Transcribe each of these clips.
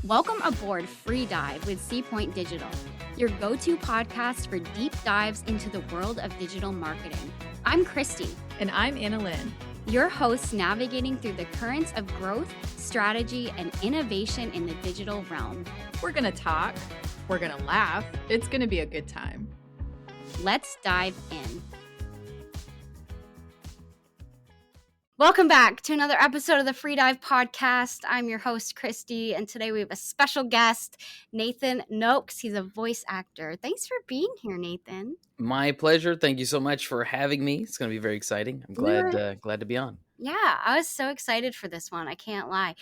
Welcome aboard Free Dive with C Point Digital, your go-to podcast for deep dives into the world of digital marketing. I'm Christy. And I'm Anna Lynn. Your hosts navigating through the currents of growth, strategy, and innovation in the digital realm. We're going to talk. We're going to laugh. It's going to be a good time. Let's dive in. Welcome back to another episode of the Free Dive podcast. I'm your host, Christy, and today we have a special guest, Nathan Nokes. He's a voice actor. Thanks for being here, Nathan. My pleasure. Thank you so much for having me. It's going to be very exciting. I'm glad to be on. Yeah, I was so excited for this one. I can't lie.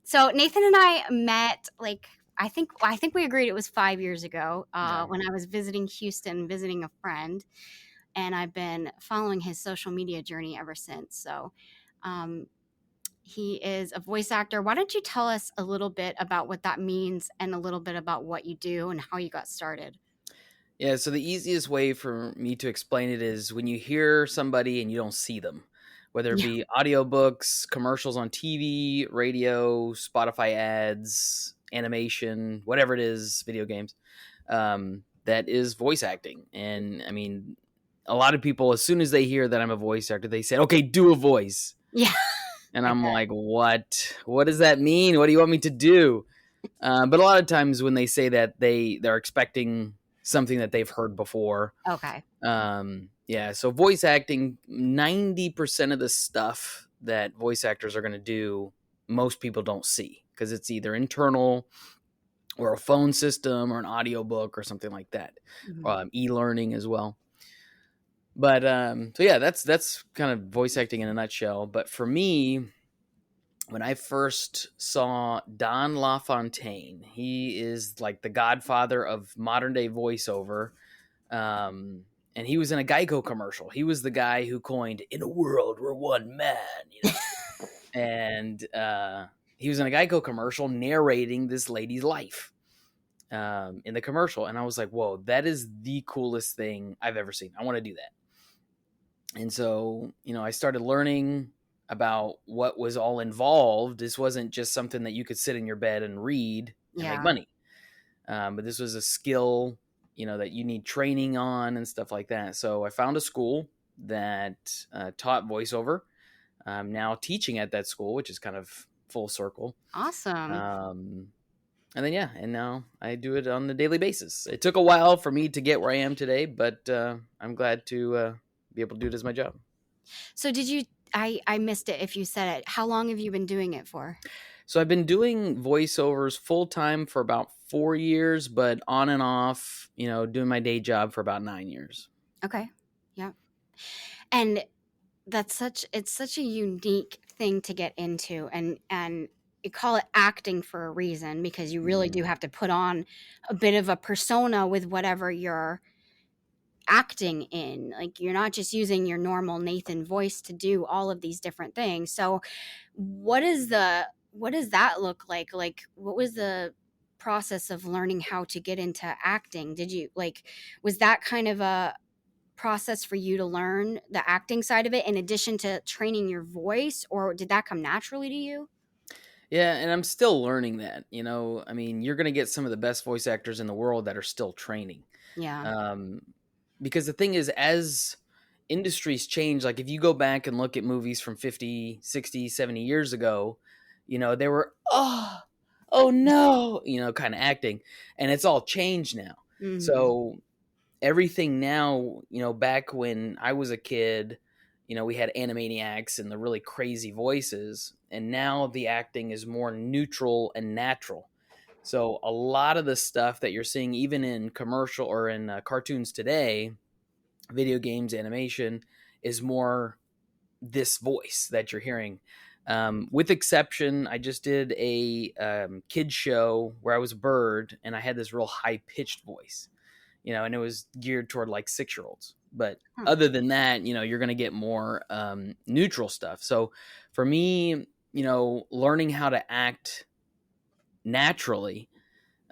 So Nathan and I met I think we agreed it was 5 years ago when I was visiting Houston, visiting a friend. And I've been following his social media journey ever since. So he is a voice actor. Why don't you tell us a little bit about what that means and a little bit about what you do and how you got started? Yeah, so the easiest way for me to explain it is when you hear somebody and you don't see them, whether it be audiobooks, commercials on TV, radio, Spotify ads, animation, whatever it is, video games, that is voice acting. And I mean, a lot of people, as soon as they hear that I'm a voice actor, they say, okay, do a voice. Yeah. And I'm like, what? What does that mean? What do you want me to do? But a lot of times when they say that, they're expecting something that they've heard before. Okay. Yeah, so voice acting, 90% of the stuff that voice actors are going to do, most people don't see because it's either internal or a phone system or an audiobook or something like that. Mm-hmm. E-learning as well. But so yeah, that's kind of voice acting in a nutshell. But for me, when I first saw Don LaFontaine, he is like the godfather of modern day voiceover. And he was in a Geico commercial. He was the guy who coined "In a world we're one man," you know? And he was in a Geico commercial narrating this lady's life in the commercial. And I was like, whoa, that is the coolest thing I've ever seen. I want to do that. And so, you know, I started learning about what was all involved. This wasn't just something that you could sit in your bed and read and make money. But this was a skill, you know, that you need training on and stuff like that. So I found a school that taught voiceover. I'm now teaching at that school, which is kind of full circle. Awesome. And then, and now I do it on a daily basis. It took a while for me to get where I am today, but I'm glad to be able to do it as my job. So I missed it if you said it. How long have you been doing it for? So I've been doing voiceovers full time for about 4 years, but on and off, you know, doing my day job for about 9 years. Okay. Yeah. And it's such a unique thing to get into, and you call it acting for a reason, because you really do have to put on a bit of a persona with whatever you're acting in. Like, you're not just using your normal Nathan voice to do all of these different things. So what does that look like? Like, what was the process of learning how to get into acting? Was that kind of a process for you to learn the acting side of it in addition to training your voice, or did that come naturally to you? Yeah, and I'm still learning that. You know, I mean, you're going to get some of the best voice actors in the world that are still training. Yeah. Because the thing is, as industries change, like if you go back and look at movies from 50, 60, 70 years ago, you know, they were, oh no, you know, kind of acting. And it's all changed now. Mm-hmm. So everything now, you know, back when I was a kid, you know, we had Animaniacs and the really crazy voices. And now the acting is more neutral and natural. So a lot of the stuff that you're seeing, even in commercial or in cartoons today, video games, animation, is more this voice that you're hearing. With exception, I just did a kids show where I was a bird and I had this real high-pitched voice, you know, and it was geared toward like 6-year-olds. But other than that, you know, you're going to get more neutral stuff. So for me, you know, learning how to act naturally,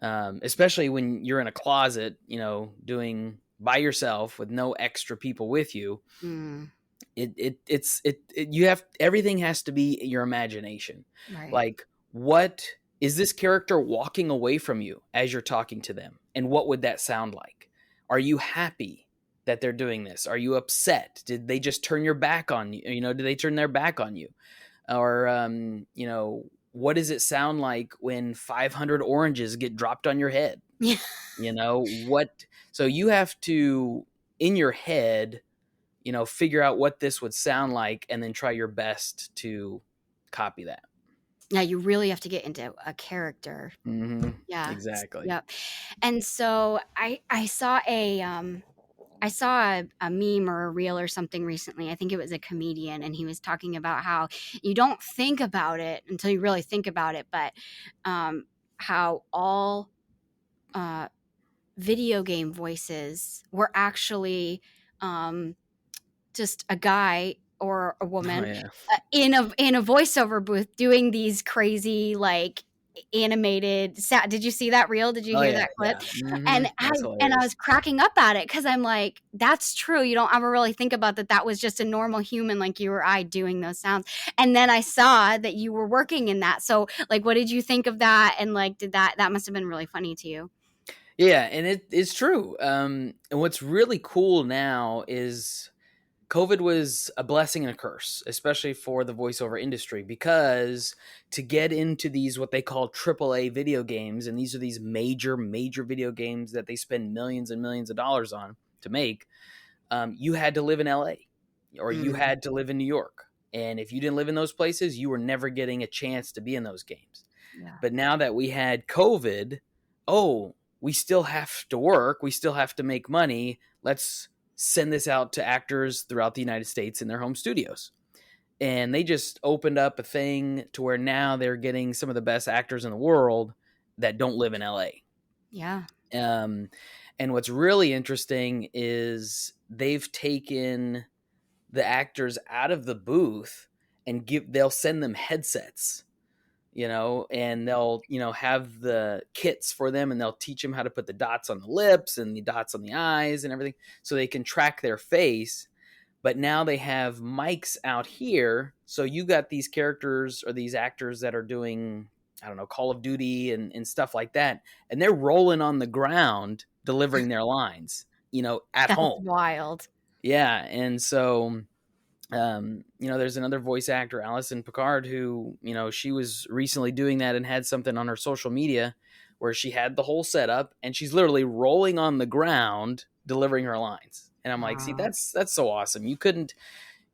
especially when you're in a closet, you know, doing by yourself with no extra people with you, you have, everything has to be your imagination. Right. Like, what Is this character walking away from you as you're talking to them? And what would that sound like? Are you happy that they're doing this? Are you upset? Did they just turn your back on you? You know, did they turn their back on you? Or, you know, what does it sound like when 500 oranges get dropped on your head? Yeah. You know, what? So you have to, in your head, you know, figure out what this would sound like and then try your best to copy that. Yeah, you really have to get into a character. Mm-hmm. Yeah. Exactly. Yep. And so I saw a meme or a reel or something recently. I think it was a comedian, and he was talking about how you don't think about it until you really think about it, but how all uh, video game voices were actually just a guy or a Oh woman yeah. in a voiceover booth doing these crazy like animated did you see that reel? Did you Oh hear yeah. that clip? Yeah. Mm-hmm. And That's I hilarious. was cracking up at it because I'm like, that's true. You don't ever really think about that was just a normal human like you or I doing those sounds. And then I saw that you were working in that. So like, what did you think of that? And like, that must have been really funny to you? Yeah, and it's true. And what's really cool now is COVID was a blessing and a curse, especially for the voiceover industry, because to get into these what they call AAA video games, and these are these major video games that they spend millions and millions of dollars on to make, you had to live in LA or you Mm, had to live in New York. And if you didn't live in those places, you were never getting a chance to be in those games. yeah. But now that we had COVID, oh, we still have to work. We still have to make money. Let's send this out to actors throughout the United States in their home studios. And they just opened up a thing to where now they're getting some of the best actors in the world that don't live in LA. Yeah. Um, and what's really interesting is they've taken the actors out of the booth and they'll send them headsets, you know, and they'll, you know, have the kits for them and they'll teach them how to put the dots on the lips and the dots on the eyes and everything so they can track their face. But now they have mics out here. So you got these characters or these actors that are doing, I don't know, Call of Duty and stuff like that. And they're rolling on the ground delivering their lines, you know, at That's home. wild. Yeah. And so you know, there's another voice actor, Allison Picard, who, you know, she was recently doing that and had something on her social media where she had the whole setup and she's literally rolling on the ground delivering her lines. And I'm like, see, Wow. that's so awesome. You couldn't,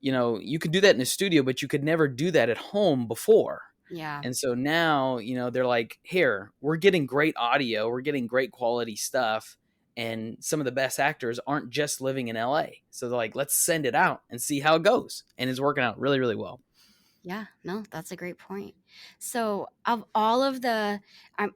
you know, you could do that in a studio, but you could never do that at home before. Yeah. And so now, you know, they're like, here, we're getting great audio, we're getting great quality stuff. And some of the best actors aren't just living in LA. So they're like, let's send it out and see how it goes. And it's working out really, really well. Yeah, no, that's a great point. So, of all of the, um,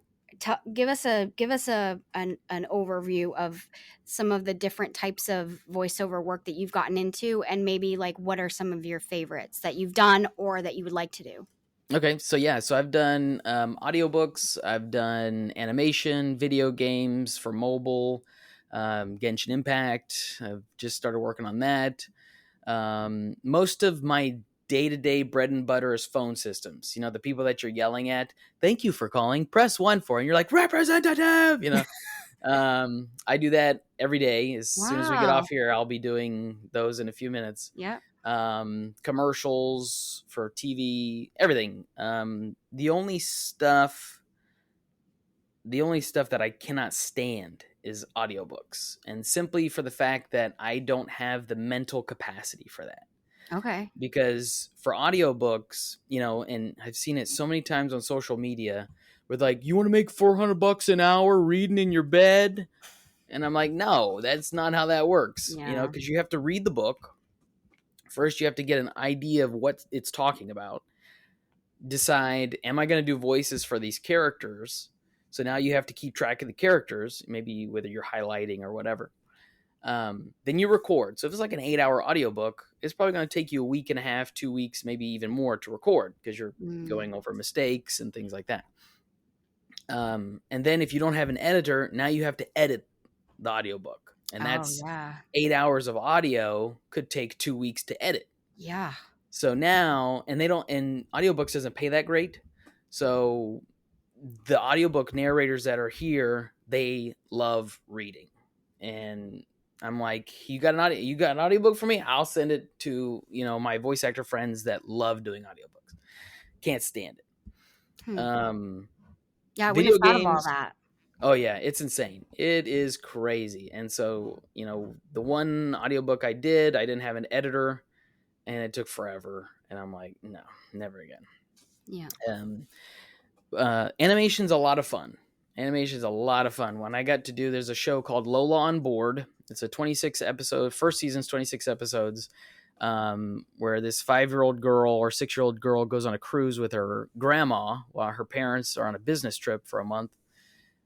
give us an overview of some of the different types of voiceover work that you've gotten into, and maybe like what are some of your favorites that you've done or that you would like to do. Okay, so yeah, so I've done audiobooks, I've done animation, video games for mobile, Genshin Impact. I've just started working on that. Most of my day to day bread and butter is phone systems. You know, the people that you're yelling at, thank you for calling, press one for, and you're like, representative, you know. I do that every day. As soon as we get Wow. off here, I'll be doing those in a few minutes. Yeah. Commercials for TV, everything. The only stuff that I cannot stand is audiobooks, and simply for the fact that I don't have the mental capacity for that. Okay. Because for audiobooks, you know, and I've seen it so many times on social media with like, you want to make $400 an hour reading in your bed? And I'm like, no, that's not how that works, you know, Yeah. because you have to read the book. First, you have to get an idea of what it's talking about. Decide, am I going to do voices for these characters? So now you have to keep track of the characters, maybe whether you're highlighting or whatever. Then you record. So if it's like an 8-hour audiobook, it's probably going to take you a week and a half, 2 weeks, maybe even more to record because you're Mm. going over mistakes and things like that. And then if you don't have an editor, now you have to edit the audiobook. And Oh that's yeah. 8 hours of audio could take 2 weeks to edit. Yeah. So now, and audiobooks doesn't pay that great. So the audiobook narrators that are here, they love reading. And I'm like, you got an audiobook for me? I'll send it to, my voice actor friends that love doing audiobooks. Can't stand it. Hmm. Yeah, I wouldn't Video have thought of all games. that. Oh yeah, it's insane. It is crazy. And so, the one audiobook I didn't have an editor, and it took forever. And I'm like, no, never again. Yeah. Animation's a lot of fun. Animation's a lot of fun. When I got to do, there's a show called Lola on Board. It's a 26 episode, first season's 26 episodes, where this 5-year-old girl or 6-year-old girl goes on a cruise with her grandma while her parents are on a business trip for a month.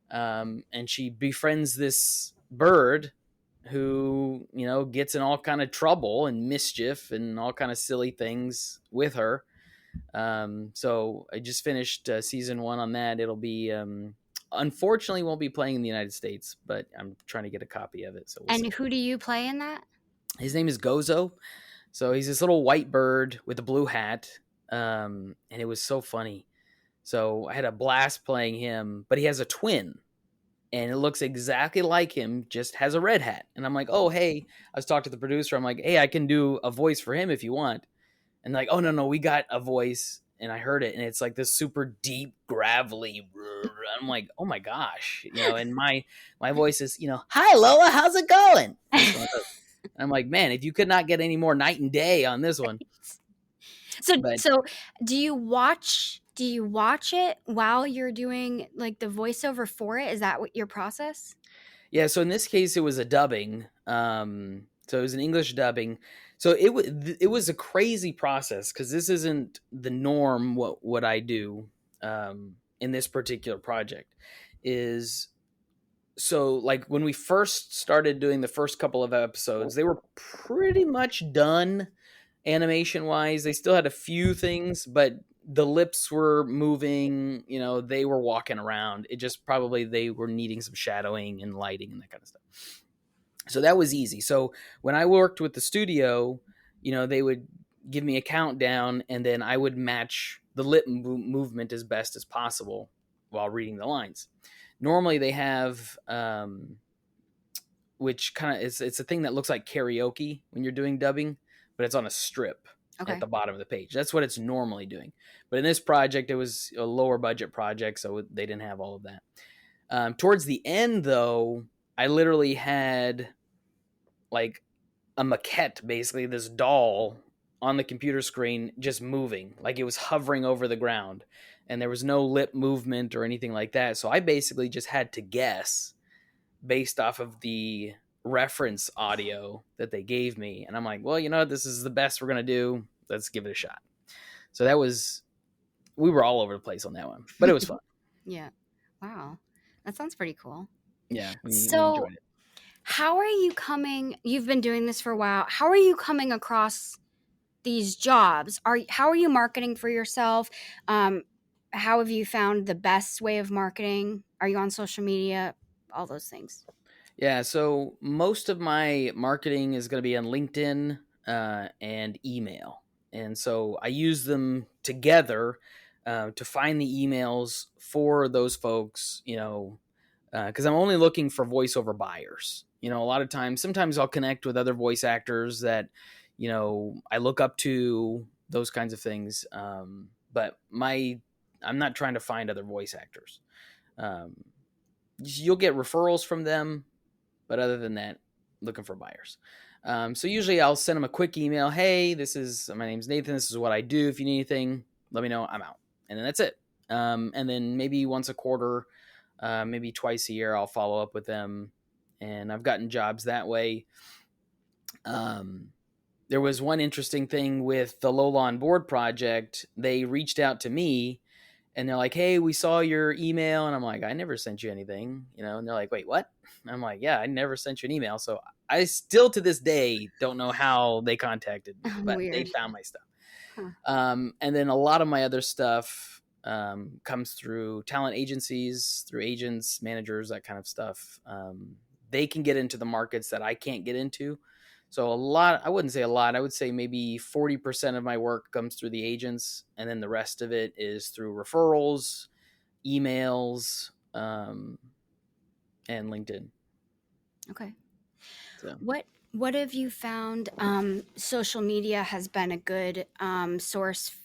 And she befriends this bird who, gets in all kind of trouble and mischief and all kind of silly things with her. So I just finished season 1 on that. It'll be, unfortunately, won't be playing in the United States, but I'm trying to get a copy of it. So we'll see. And who do you play in that? His name is Gozo. So he's this little white bird with a blue hat. And it was so funny. So I had a blast playing him, but he has a twin. And it looks exactly like him, just has a red hat. And I'm like, oh, hey, I was talking to the producer. I'm like, hey, I can do a voice for him if you want. And like, oh, no, we got a voice. And I heard it. And it's like this super deep, gravelly. I'm like, oh, my gosh. And my voice is, hi, Lola, how's it going? And I'm like, man, if you could not get any more night and day on this one. So do you watch it while you're doing like the voiceover for it? Is that what your process? Yeah, so in this case, it was a dubbing. So it was an English dubbing. So it was a crazy process because this isn't the norm. What I do in this particular project is, so like when we first started doing the first couple of episodes, they were pretty much done animation wise. They still had a few things, but the lips were moving, they were walking around. It just probably they were needing some shadowing and lighting and that kind of stuff. So that was easy. So when I worked with the studio, they would give me a countdown and then I would match the lip movement as best as possible while reading the lines. Normally they have, which kind of it's a thing that looks like karaoke when you're doing dubbing, but it's on a strip at the bottom of the page. That's what it's normally doing. But in this project, it was a lower budget project, so they didn't have all of that. Towards the end, though, I literally had like a maquette, basically this doll on the computer screen just moving, like it was hovering over the ground, and there was no lip movement or anything like that. So I basically just had to guess based off of the reference audio that they gave me. And I'm like, well, this is the best we're going to do. Let's give it a shot. So we were all over the place on that one, but it was fun. Yeah. Wow. That sounds pretty cool. Yeah. We enjoyed it. How are you you've been doing this for a while. How are you coming across these jobs? How are you marketing for yourself? How have you found the best way of marketing? Are you on social media? All those things. Yeah, so most of my marketing is going to be on LinkedIn and email. And so I use them together to find the emails for those folks, because I'm only looking for voiceover buyers. A lot of times, sometimes I'll connect with other voice actors that, I look up to, those kinds of things. But I'm not trying to find other voice actors. You'll get referrals from them. But other than that, looking for buyers. So usually I'll send them a quick email. Hey, my name's Nathan. This is what I do. If you need anything, let me know. I'm out. And then that's it. And then maybe once a quarter, maybe twice a year, I'll follow up with them. And I've gotten jobs that way. There was one interesting thing with the Lola on Board project. They reached out to me and they're like, hey, we saw your email. And I'm like, I never sent you anything, and they're like, wait, what? I'm like, yeah, I never sent you an email. So I still to this day don't know how they contacted me, but Weird. they found my stuff. Huh. And then a lot of my other stuff comes through talent agencies, through agents, managers, that kind of stuff. They can get into the markets that I can't get into. So I wouldn't say a lot. I would say maybe 40% of my work comes through the agents, and then the rest of it is through referrals, emails, and LinkedIn. Okay. So What have you found social media has been a good source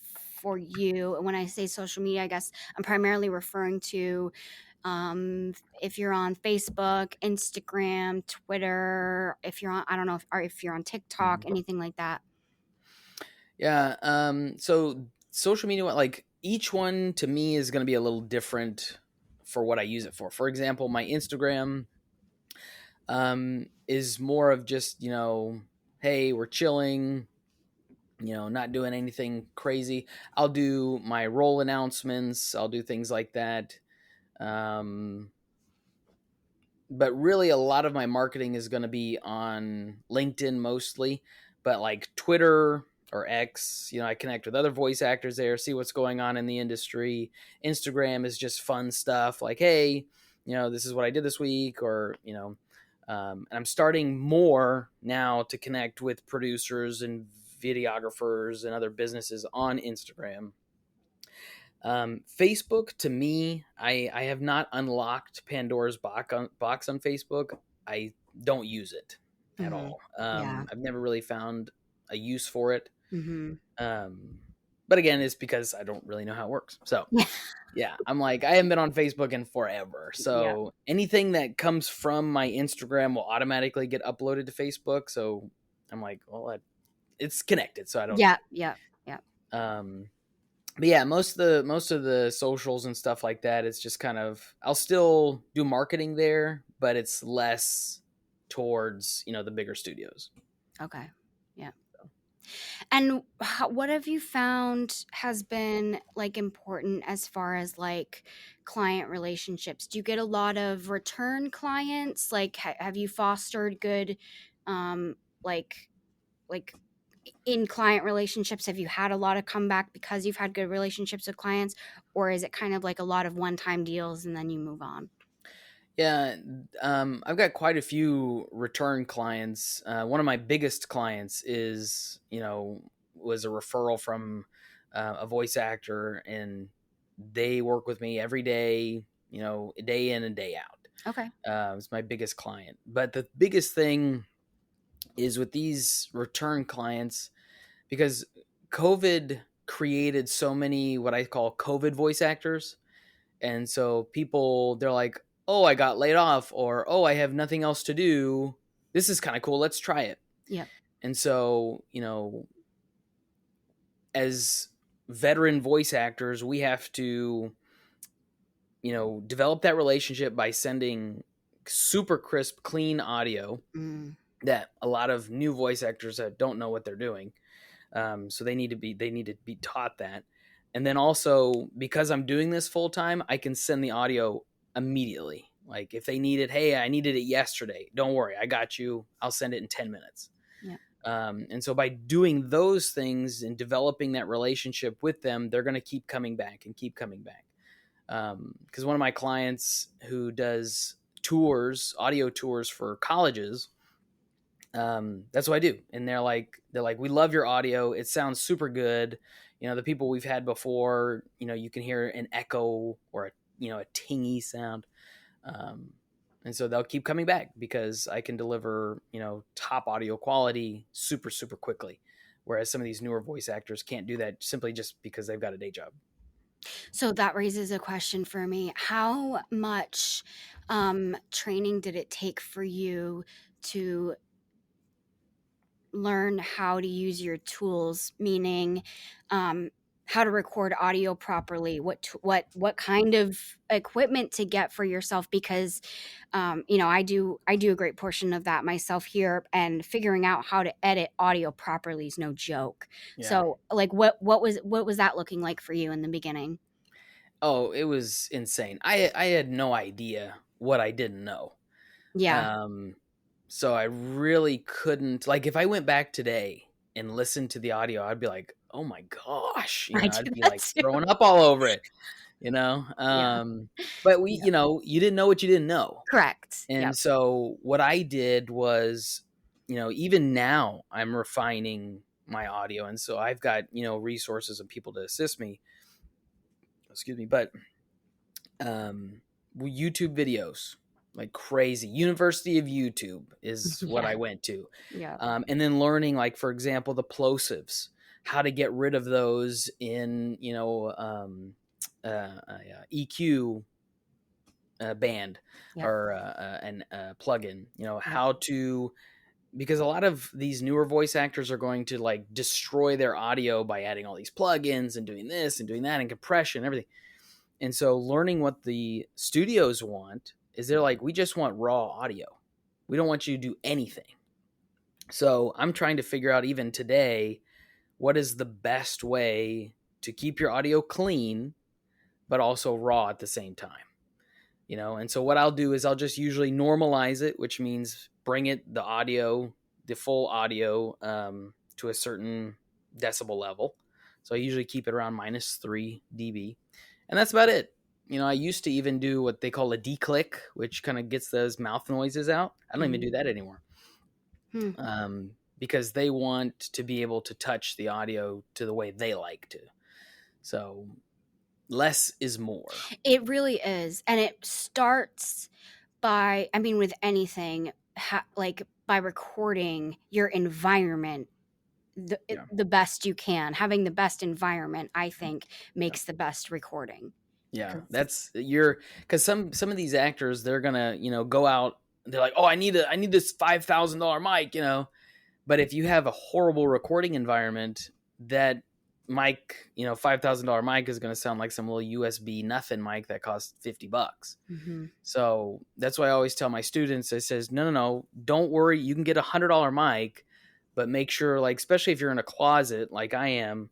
for you? And when I say social media, I guess I'm primarily referring to if you're on Facebook, Instagram, Twitter, if you're on, I don't know if, or if you're on TikTok, Mhm. anything like that. Yeah. So social media, like each one to me is going to be a little different for what I use it for. For example, my Instagram is more of just, hey, we're chilling, not doing anything crazy. I'll do my role announcements. I'll do things like that. Um, but really, a lot of my marketing is going to be on LinkedIn mostly. But like Twitter or X, I connect with other voice actors there, see what's going on in the industry. Instagram is just fun stuff like, hey, this is what I did this week, or, and I'm starting more now to connect with producers and videographers and other businesses on Instagram. Facebook, to me, I have not unlocked Pandora's box on Facebook. I don't use it at Hmm. all. Yeah. I've never really found a use for it. Hmm. Um, but again, it's because I don't really know how it works. So Yeah. yeah, I'm like, I haven't been on Facebook in forever. Yeah. So anything that comes from my Instagram will automatically get uploaded to Facebook. So I'm like, well, it's connected, so I don't need Yeah. it. Yeah. Yeah. Um, but yeah, most of the socials and stuff like that, it's just kind of, I'll still do marketing there, but it's less towards the bigger studios. Okay. Yeah. And what have you found has been like important as far as like client relationships? Do you get a lot of return clients? Like, have you fostered good, um, like, like in client relationships? Have you had a lot of comeback because you've had good relationships with clients, or is it kind of like a lot of one-time deals and then you move on? Yeah, I've got quite a few return clients. One of my biggest clients was a referral from a voice actor, and they work with me every day, day in and day out. Okay. It's my biggest client. But the biggest thing is with these return clients, because COVID created so many what I call COVID voice actors. And so people, they're like, oh, I got laid off, or oh, I have nothing else to do. This is kind of cool. Let's try it. Yep. And so, as veteran voice actors, we have to, develop that relationship by sending super crisp, clean audio Mm, that a lot of new voice actors that don't know what they're doing. So they need to be taught that. And then also, because I'm doing this full time, I can send the audio immediately. Like if they need it, hey, I needed it yesterday. Don't worry, I got you. I'll send it in 10 minutes. yep. And so by doing those things and developing that relationship with them, they're going to keep coming back and keep coming back. Because one of my clients who does tours, audio tours for colleges, that's what I do. And they're like, we love your audio. It sounds super good. The people we've had before, you can hear an echo or a tingy sound. Um, and so they'll keep coming back because I can deliver, top audio quality super, super quickly. Whereas some of these newer voice actors can't do that simply just because they've got a day job. So that raises a question for me. How much training did it take for you to learn how to use your tools? Meaning, um, how to record audio properly? What kind of equipment to get for yourself? Because I do a great portion of that myself here, and figuring out how to edit audio properly is no joke. Yeah. So, like, what was that looking like for you in the beginning? Oh, it was insane. I had no idea what I didn't know. Yeah. Um, so I really couldn't, like, if I went back today and listened to the audio, I'd be like, oh my gosh, I I'd do be that like too. throwing up all over it, you know? Yeah. But Yeah. you didn't know what you didn't know. Correct. And Yep. so what I did was, even now I'm refining my audio. And so I've got, resources and people to assist me. Excuse me. But um, YouTube videos like crazy. University of YouTube is what Yeah. I went to. Yeah. And then learning, like, for example, the plosives, how to get rid of those in, EQ band Yep. or an plugin, Yep. how to, because a lot of these newer voice actors are going to like destroy their audio by adding all these plugins and doing this and doing that and compression and everything. And so learning what the studios want is they're like, we just want raw audio. We don't want you to do anything. So I'm trying to figure out even today, what is the best way to keep your audio clean, but also raw at the same time. And so what I'll do is I'll just usually normalize it, which means bring it the full audio, to a certain decibel level. So I usually keep it around -3 dB, and that's about it. I used to even do what they call a declick, which kind of gets those mouth noises out. I don't even do that anymore, Hmm. because they want to be able to touch the audio to the way they like to. So less is more. It really is. And it starts by, I mean, with anything, like by recording your environment Yeah. the best you can. Having the best environment, I think, makes the best recording. Yeah, 'Cause- that's because some of these actors, they're gonna go out. They're like, oh, I need this $5,000 mic, But if you have a horrible recording environment, that mic, $5,000 mic is gonna sound like some little USB nothing mic that costs $50. Mhm. So that's why I always tell my students, I says, no, don't worry, you can get $100 mic, but make sure, like, especially if you're in a closet like I am,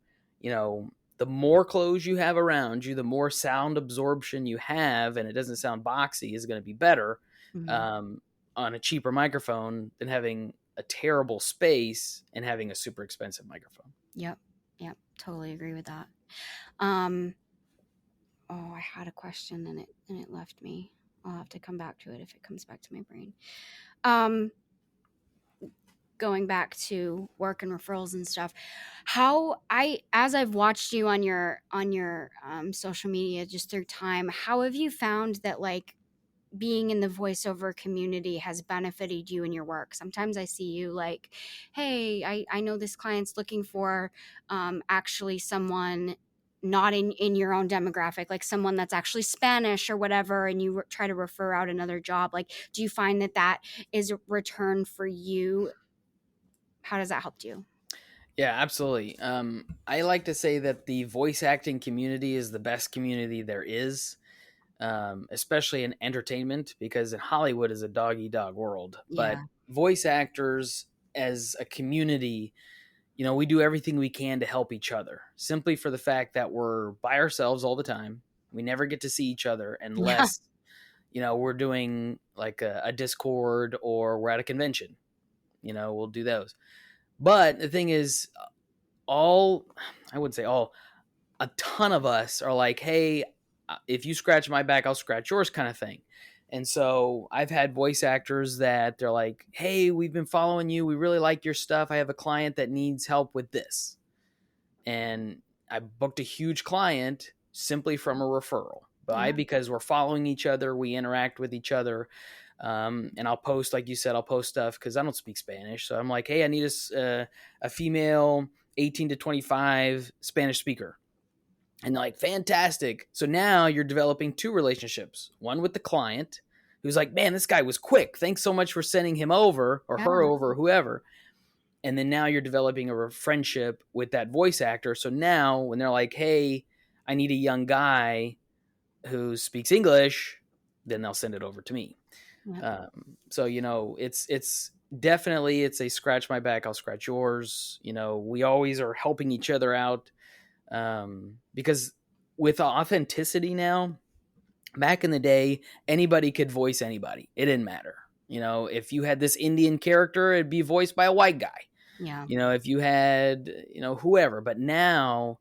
the more clothes you have around you, the more sound absorption you have, and it doesn't sound boxy, is going to be better, Mhm. um, on a cheaper microphone than having a terrible space and having a super expensive microphone. Yep. Yep. Totally agree with that. Um, oh, I had a question and it left me. I'll have to come back to it if it comes back to my brain. Um, Going back to work and referrals and stuff, as I've watched you on your social media just through time, how have you found that, like, being in the voiceover community has benefited you in your work? Sometimes I see you like, hey, I know this client's looking for actually someone not in your own demographic, like someone that's actually Spanish or whatever, and you try to refer out another job. Like, do you find that is a return for you? How does that help you? Yeah, absolutely. I like to say that the voice acting community is the best community there is, especially in entertainment, because in Hollywood is a dog eat dog world. But Yeah. voice actors as a community, we do everything we can to help each other, simply for the fact that we're by ourselves all the time. We never get to see each other Yeah. unless, we're doing like a Discord or we're at a convention. We'll do those. But the thing is, I wouldn't say all, a ton of us are like, hey, if you scratch my back, I'll scratch yours, kind of thing. And so I've had voice actors that they're like, hey, we've been following you. We really like your stuff. I have a client that needs help with this. And I booked a huge client simply from a referral. Yeah. Because we're following each other, we interact with each other. And I'll post, like you said, I'll post stuff because I don't speak Spanish. So I'm like, hey, I need a female 18 to 25 Spanish speaker. And they're like, fantastic. So now you're developing two relationships. One with the client, who's like, man, this guy was quick. Thanks so much for sending him over or Yeah. her over, or whoever. And then now you're developing a friendship with that voice actor. So now when they're like, hey, I need a young guy who speaks English, then they'll send it over to me. Yeah. So, it's definitely, it's a scratch my back, I'll scratch yours. We always are helping each other out. Because with authenticity now, back in the day, anybody could voice anybody. It didn't matter. If you had this Indian character, it'd be voiced by a white guy. Yeah. If you had, whoever. But now,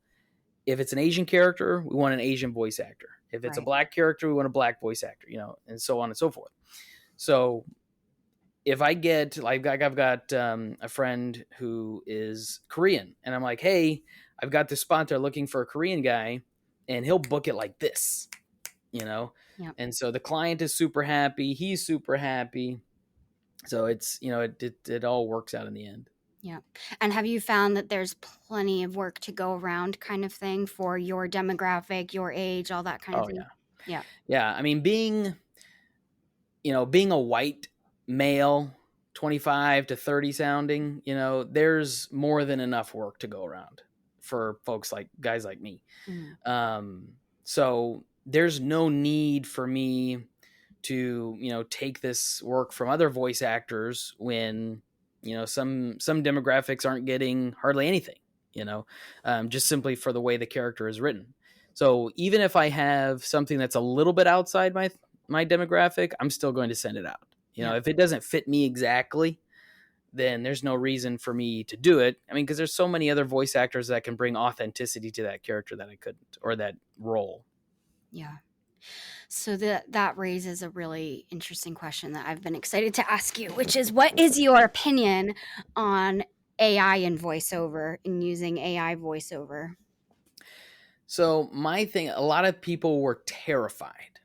if it's an Asian character, we want an Asian voice actor. If it's a Right. black character, we want a black voice actor, and so on and so forth. So if I get, like, I've got a friend who is Korean, and I'm like, hey, I've got this spot there looking for a Korean guy, and he'll book it like this. you know? Yep. And so the client is super happy, he's super happy. So it's, it all works out in the end. Yeah. And have you found that there's plenty of work to go around kind of thing for your demographic, your age, all that kind of Oh thing? yeah. Yeah. Yeah, I mean being a white male, 25 to 30 sounding, there's more than enough work to go around for folks like guys like me. Mm. So there's no need for me to, take this work from other voice actors when, some demographics aren't getting hardly anything, just simply for the way the character is written. So even if I have something that's a little bit outside my demographic, I'm still going to send it out. Yep. If it doesn't fit me exactly, then there's no reason for me to do it. I mean, because there's so many other voice actors that can bring authenticity to that character that I couldn't, or that role. Yeah. So that raises a really interesting question that I've been excited to ask you, which is, what is your opinion on AI and voiceover and using AI voiceover? So my thing, a lot of people were terrified.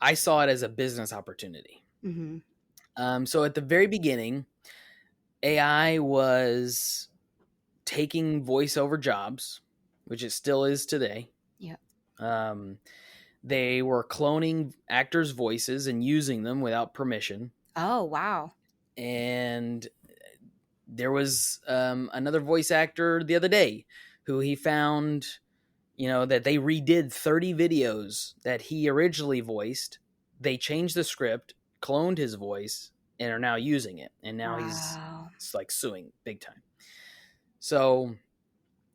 I saw it as a business opportunity. Mm-hmm. So at the very beginning, AI was taking voiceover jobs, which it still is today. Yep. Um, they were cloning actors' voices and using them without permission. Oh, wow. And there was another voice actor the other day who he found, that they redid 30 videos that he originally voiced. They changed the script, cloned his voice, and are now using it. And now he's Wow. like suing big time. So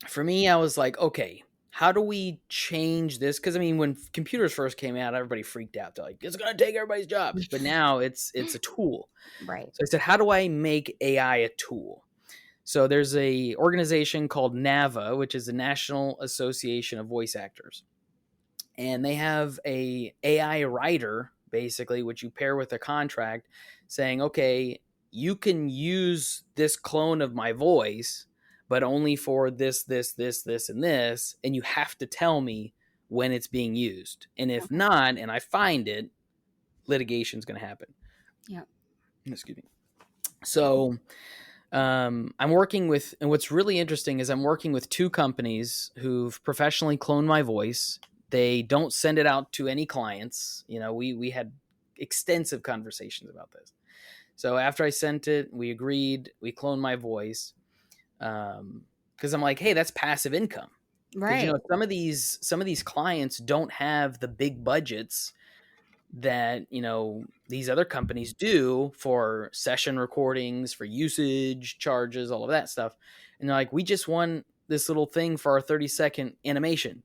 for me, I was like, okay, how do we change this? Because I mean, when computers first came out, everybody freaked out. They're like, it's gonna take everybody's jobs. But now it's a tool. Right. So I said, how do I make AI a tool? So there's a organization called NAVA, which is the National Association of Voice Actors, and they have a AI writer, basically, which you pair with a contract, saying, okay, you can use this clone of my voice, but only for this, and this, and you have to tell me when it's being used. And if Okay. not, and I find it, litigation's going to happen. Yep. Excuse me. So I'm working with, and what's really interesting is I'm working with two companies who've professionally cloned my voice. They don't send it out to any clients. We had extensive conversations about this. So after I sent it, we agreed, we cloned my voice. Because I'm like, hey, that's passive income. Because Right. some of these clients don't have the big budgets that these other companies do for session recordings, for usage charges, all of that stuff. And they're like, we just won this little thing for our 30-second animation.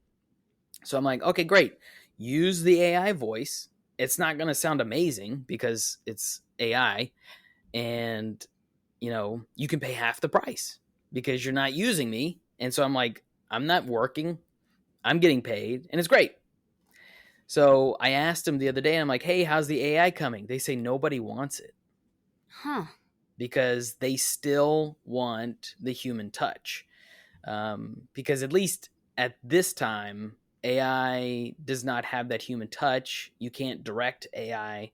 So I'm like, okay, great, use the AI voice. It's not going to sound amazing because it's AI, and you can pay half the price because you're not using me. And so I'm like, I'm not working, I'm getting paid, and it's great. So I asked them the other day, and I'm like, hey, how's the AI coming? They say nobody wants it Huh. because they still want the human touch. Because at least at this time, AI does not have that human touch. You can't direct AI.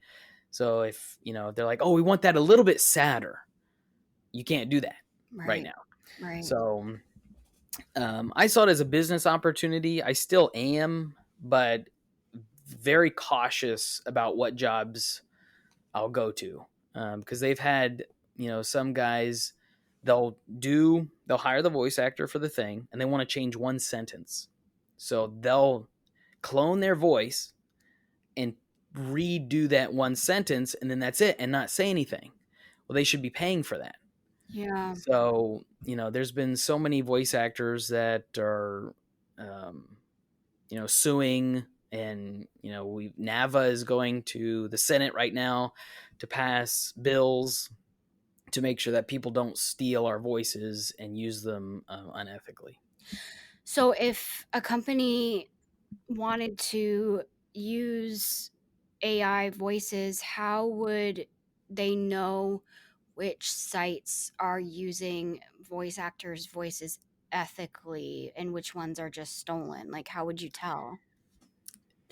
So if, they're like, oh, we want that a little bit sadder, you can't do that right Right. now. Right. So I saw it as a business opportunity. I still am, but very cautious about what jobs I'll go to, because they've had some guys, they'll hire the voice actor for the thing and they want to change one sentence, so they'll clone their voice and redo that one sentence and then that's it and not say anything. Well, they should be paying for that. Yeah. So there's been so many voice actors that are suing, and NAVA is going to the Senate right now to pass bills to make sure that people don't steal our voices and use them unethically. So if a company wanted to use AI voices, how would they know which sites are using voice actors' voices ethically and which ones are just stolen? Like, how would you tell?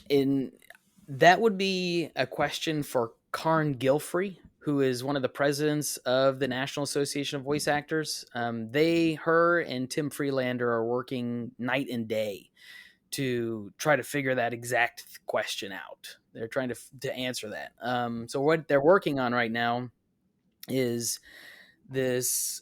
In That would be a question for Karn Gilfrey, who is one of the presidents of the National Association of Voice Actors. Her and Tim Freelander are working night and day to try to figure that exact question out. They're trying to answer that. So what they're working on right now is this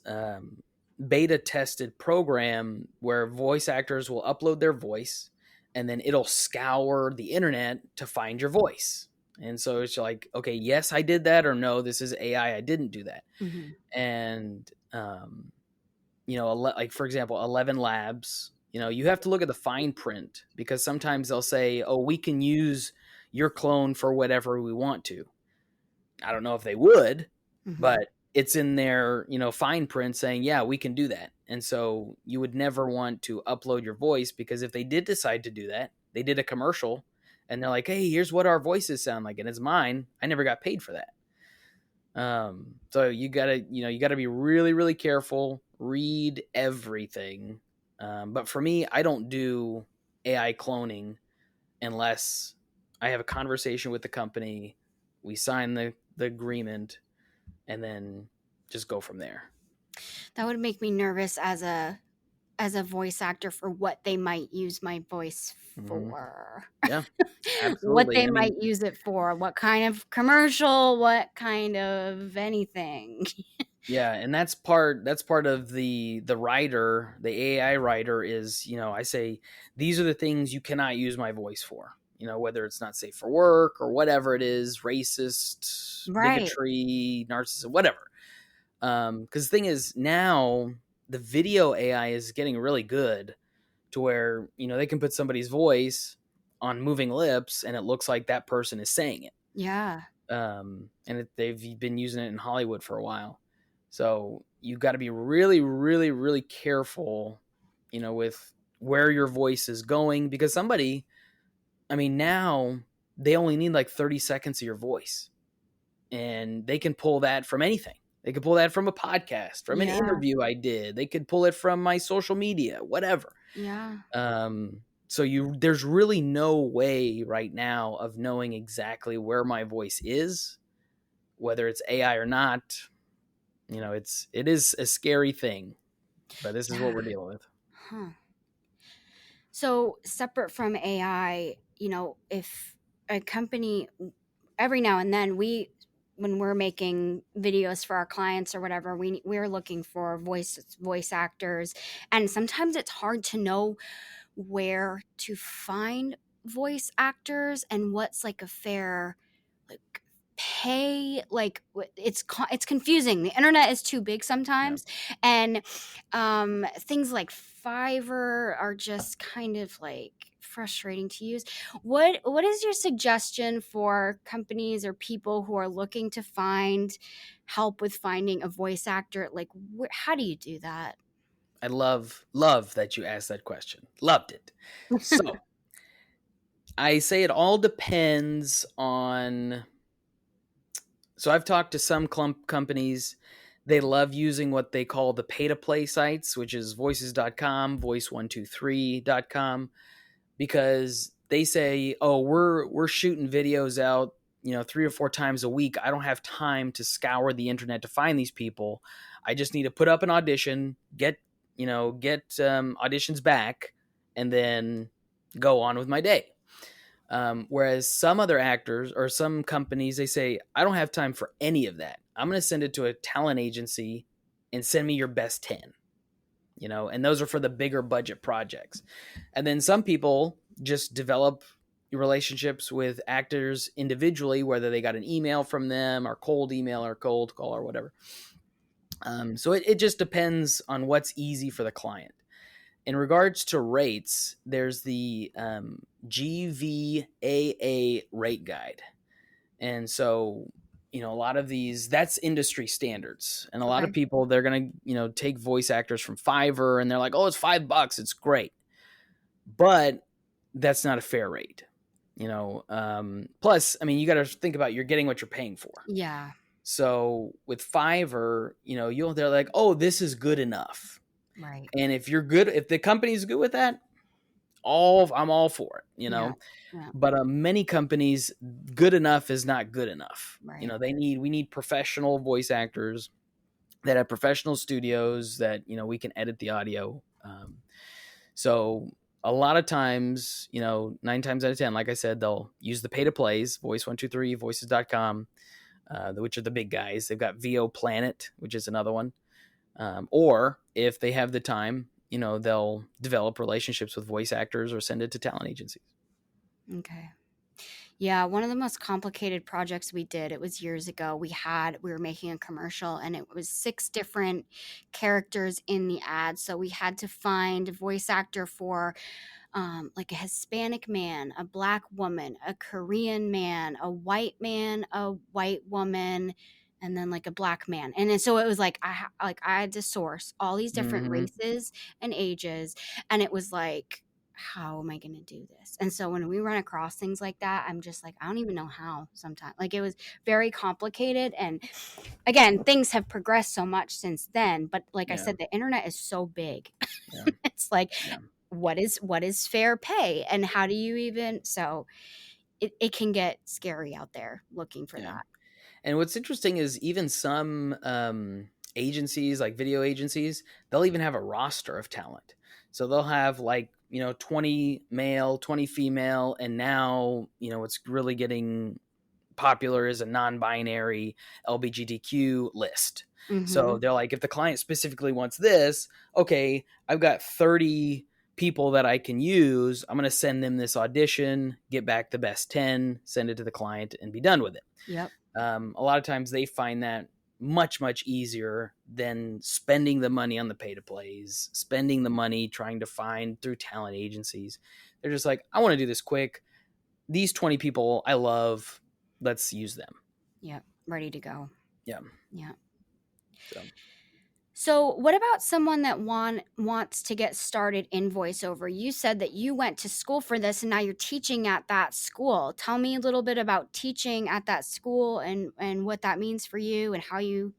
beta tested program where voice actors will upload their voice and then it'll scour the internet to find your voice. And so it's like, okay, yes, I did that, or no, this is AI, I didn't do that. Mm-hmm. And, like for example, 11 Labs, you have to look at the fine print because sometimes they'll say, oh, we can use your clone for whatever we want to. I don't know if they would, Mm-hmm. but it's in their, fine print saying, yeah, we can do that. And so you would never want to upload your voice because if they did decide to do that, they did a commercial and they're like, hey, here's what our voices sound like. And it's mine. I never got paid for that. So you gotta be really, really careful, read everything. But for me, I don't do AI cloning unless I have a conversation with the company, we sign the agreement, and then just go from there. That would make me nervous as a voice actor for what they might use my voice for. Yeah, What absolutely. they I might mean, use it for, what kind of commercial, what kind of anything. yeah, and that's part of the writer, the AI writer is, I say these are the things you cannot use my voice for. Whether it's not safe for work or whatever it is, racist, Right. bigotry, narcissism, whatever. Because the thing is, now the video AI is getting really good to where they can put somebody's voice on moving lips and it looks like that person is saying it. Yeah. They've been using it in Hollywood for a while, so you've got to be really, really, really careful, with where your voice is going because now they only need like 30 seconds of your voice, and they can pull that from anything. They could pull that from a podcast, from an Yeah. interview I did. They could pull it from my social media, whatever. Yeah. So there's really no way right now of knowing exactly where my voice is, whether it's AI or not. It is a scary thing, but this is what Yeah. we're dealing with. Huh. So separate from AI, if a company every now and then when we're making videos for our clients or whatever, we're looking for voice actors, and sometimes it's hard to know where to find voice actors and what's like a fair like pay, like it's confusing. The internet is too big Yeah. sometimes, and things like Fiverr are just kind of like frustrating to use. What is your suggestion for companies or people who are looking to find help with finding a voice actor? Like how do you do that? I love that you asked that question. Loved it. So I say it all depends on. So I've talked to some companies. They love using what they call the pay to play sites, which is voices.com, voice123.com, because they say, "Oh, we're shooting videos out, 3 or 4 times a week. I don't have time to scour the internet to find these people. I just need to put up an audition, get auditions back, and then go on with my day." Whereas some other actors or some companies, they say, I don't have time for any of that. I'm going to send it to a talent agency and send me your best 10, and those are for the bigger budget projects. And then some people just develop relationships with actors individually, whether they got an email from them or cold email or cold call or whatever. So it just depends on what's easy for the client. In regards to rates, there's the GVAA rate guide. And so, a lot of these, that's industry standards. And a lot of Okay. people, they're going to, take voice actors from Fiverr and they're like, oh, it's $5. It's great. But that's not a fair rate. Plus, you got to think about you're getting what you're paying for. Yeah. So with Fiverr, they're like, oh, this is good enough. Right. And if the company's good with that, I'm all for it, you Yeah. know. Yeah. But many companies, good enough is not good enough. You Right. know, we need professional voice actors that have professional studios that, you know, we can edit the audio. So a lot of times, you know, 9 times out of 10, like I said, they'll use the pay to plays, Voice123, voices.com, which are the big guys. They've got VO Planet, which is another one. Or if they have the time, you know, they'll develop relationships with voice actors or send it to talent agencies. Okay. Yeah, one of the most complicated projects we did, it was years ago. We were making a commercial and it was 6 different characters in the ad. So we had to find a voice actor for like a Hispanic man, a black woman, a Korean man, a white woman, and then like a black man. And then, so it was like I had to source all these different Mm-hmm. races and ages, and it was like, how am I going to do this? And so when we run across things like that, I'm just like, I don't even know how sometimes. Like it was very complicated. And again, things have progressed so much since then. But like I Yeah. said, the internet is so big. Yeah. It's like, Yeah. what is fair pay, and how do you even, so it can get scary out there looking for Yeah. that. And what's interesting is even some agencies, like video agencies, they'll even have a roster of talent. So they'll have like, you know, 20 male, 20 female, and now, you know, what's really getting popular is a non-binary LGBTQ list. So Mhm. they're like, if the client specifically wants this, okay, I've got 30 people that I can use. I'm going to send them this audition, get back the best 10, send it to the client, and be done with it. Yep. A lot of times they find that much easier than spending the money on the pay to plays, spending the money trying to find through talent agencies. They're just like, I want to do this quick. These 20 people I love, let's use them. Yep. Ready to go. Yeah. Yeah. So So what about someone that wants to get started in voiceover? You said that you went to school for this and now you're teaching at that school. Tell me a little bit about teaching at that school and what that means for you, and how you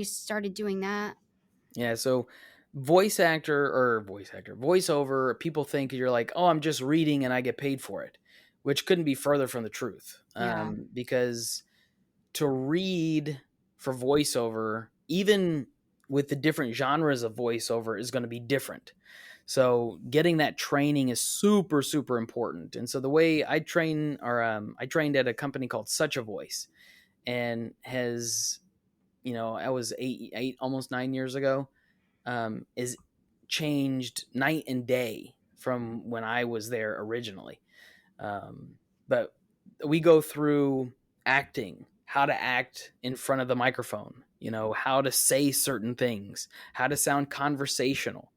started doing that. yeah, so voiceover, people think you're like, oh, I'm just reading and I get paid for it, which couldn't be further from the truth. Yeah. Because to read for voiceover, even with the different genres of voiceover, is going to be different. So getting that training is super important. And so the way I train, or I trained at a company called Such a Voice, and has, you know, I was eight almost 9 years ago, is changed night and day from when I was there originally. But we go through acting, how to act in front of the microphone, you know, how to say certain things, how to sound conversational.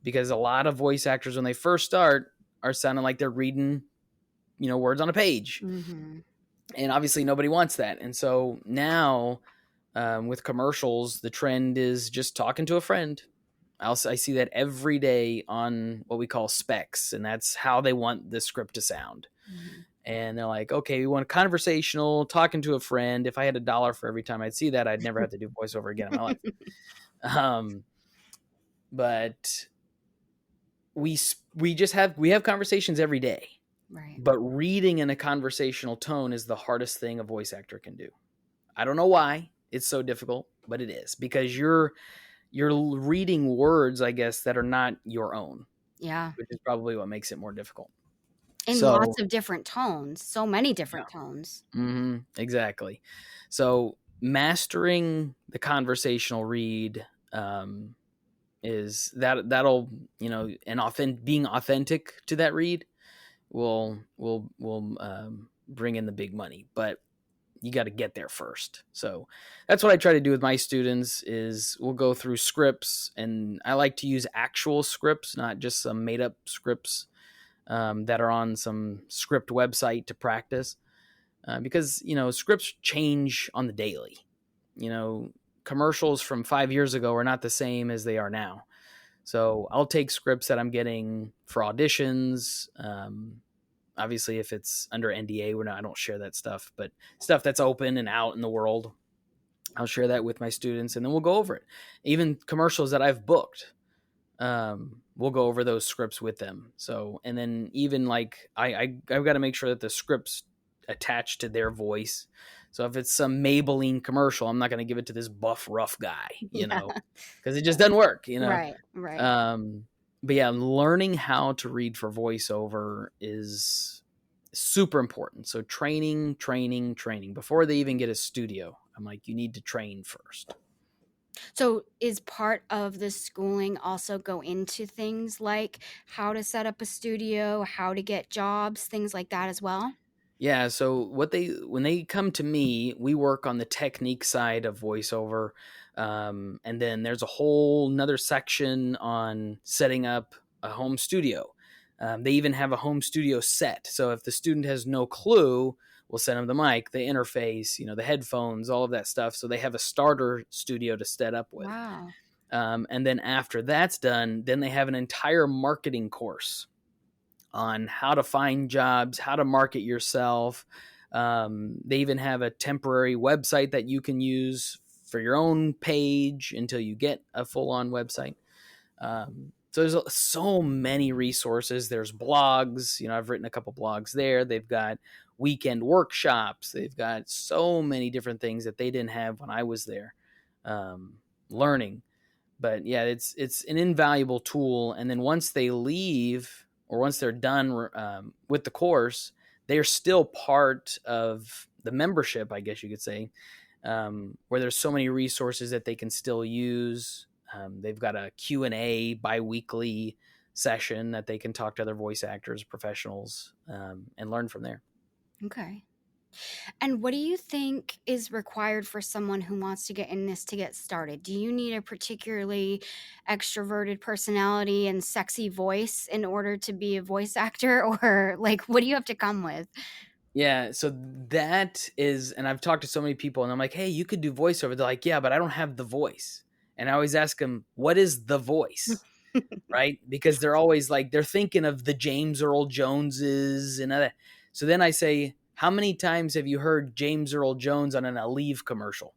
Because a lot of voice actors, when they first start, are sounding like they're reading, you know, words on a page. Mhm. And obviously nobody wants that. And so now, with commercials, the trend is just talking to a friend. I see that every day on what we call specs, and that's how they want the script to sound. Mhm. And they're like, okay, we want conversational, talking to a friend. If I had $1 for every time I'd see that, I'd never have to do voiceover again in my life. Um, but we have conversations every day. Right. But reading in a conversational tone is the hardest thing a voice actor can do. I don't know why it's so difficult, but it is, because you're reading words, I guess, that are not your own, Yeah. which is probably what makes it more difficult. In So lots of different tones, so many yeah, different tones. exactly. So mastering the conversational read, is that'll, you know, and being authentic to that read will bring in the big money, but you got to get there first. So that's what I try to do with my students is we'll go through scripts, and I like to use actual scripts, not just some made up scripts that are on some script website to practice, because, you know, scripts change on the daily. You know, commercials from 5 years ago are not the same as they are now. So I'll take scripts that I'm getting for auditions. Obviously, if it's under NDA, I don't share that stuff, but stuff that's open and out in the world, I'll share that with my students, and then we'll go over it. Even commercials that I've booked, we'll go over those scripts with them. So, and then even like I've got to make sure that the script's attached to their voice. So if it's some Maybelline commercial, I'm not going to give it to this buff rough guy, Yeah. because it just doesn't work, Right. Right. Um, but yeah, learning how to read for voiceover is super important. So training before they even get a studio. I'm like, you need to train first. So is part of the schooling also go into things like how to set up a studio, how to get jobs, things like that as well? Yeah, so when they come to me, we work on the technique side of voiceover, and then there's a whole another section on setting up a home studio. They even have a home studio set. So if the student has no clue, we'll send them the mic, the interface, the headphones, all of that stuff. So they have a starter studio to set up with. Wow. And then after that's done, then they have an entire marketing course on how to find jobs, how to market yourself. They even have a temporary website that you can use for your own page until you get a full on website. So there's so many resources. There's blogs. I've written a couple blogs there. They've got weekend workshops. They've got so many different things that they didn't have when I was there learning. But yeah, it's an invaluable tool. And then once they leave or once they're done with the course, they're still part of the membership, I guess you could say, where there's so many resources that they can still use. They've got a Q&A bi-weekly session that they can talk to other voice actors, professionals, and learn from there. Okay. And what do you think is required for someone who wants to get in this to get started? Do you need a particularly extroverted personality and sexy voice in order to be a voice actor? Or like, what do you have to come with? Yeah, so that is, and I've talked to so many people, and I'm like, hey, you could do voiceover. They're like, yeah, but I don't have the voice. And I always ask them, what is the voice? Right? Because they're always like, they're thinking of the James Earl Joneses and other. So then I say, how many times have you heard James Earl Jones on an Aleve commercial?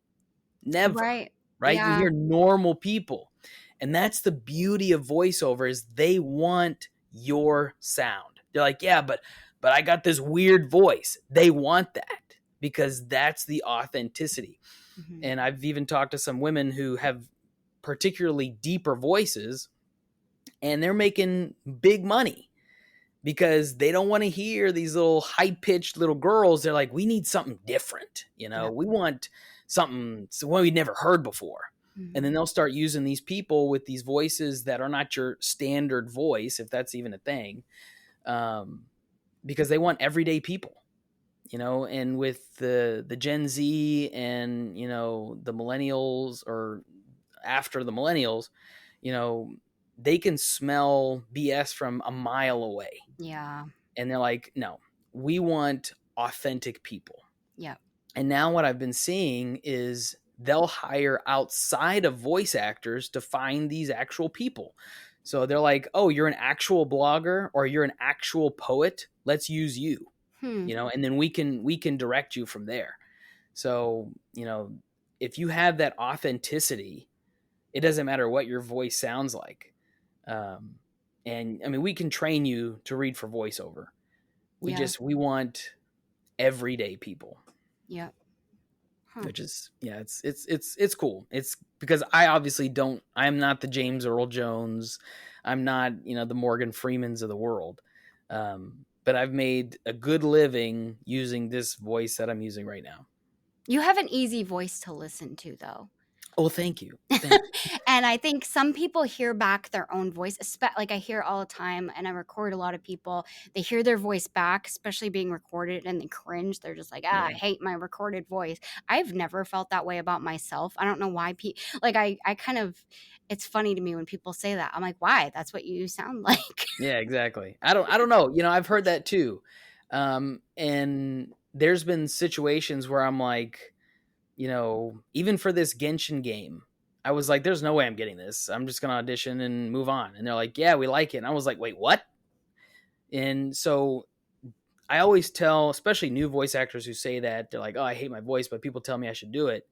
Never, Right. right? You Yeah. hear normal people. And that's the beauty of voiceover is they want your sound. They're like, yeah, but I got this weird voice. They want that because that's the authenticity. Mhm. And I've even talked to some women who have particularly deeper voices and they're making big money because they don't want to hear these little high-pitched little girls. They're like, we need something different. Yep. We want something one we'd never heard before. And then Mhm. they'll start using these people with these voices that are not your standard voice, if that's even a thing, because they want everyday people. And with the Gen Z and the millennials or after the millennials, they can smell BS from a mile away. Yeah. And they're like, no, we want authentic people. Yep. And now what I've been seeing is they'll hire outside of voice actors to find these actual people. So they're like, oh, you're an actual blogger or you're an actual poet. Let's use you, Hmm. and then we can direct you from there. So, if you have that authenticity, it doesn't matter what your voice sounds like. And I mean, we can train you to read for voiceover. Yeah. We want everyday people, Yep. Huh. which is, yeah, it's cool. It's because I obviously I am not the James Earl Jones. I'm not, the Morgan Freemans of the world. But I've made a good living using this voice that I'm using right now. You have an easy voice to listen to, though. Oh, thank you. Thank you. And I think some people hear back their own voice, like I hear all the time, and I record a lot of people. They hear their voice back, especially being recorded, and they cringe. They're just like, I Yeah. hate my recorded voice. I've never felt that way about myself. I don't know why like I kind of, it's funny to me when people say that. I'm like, why? That's what you sound like. Yeah, exactly. I don't know. I've heard that too. And there's been situations where I'm like, even for this Genshin game, I was like, there's no way I'm getting this. I'm just going to audition and move on. And they're like, yeah, we like it. And I was like, wait, what? And so I always tell, especially new voice actors who say that, they're like, oh, I hate my voice, but people tell me I should do it.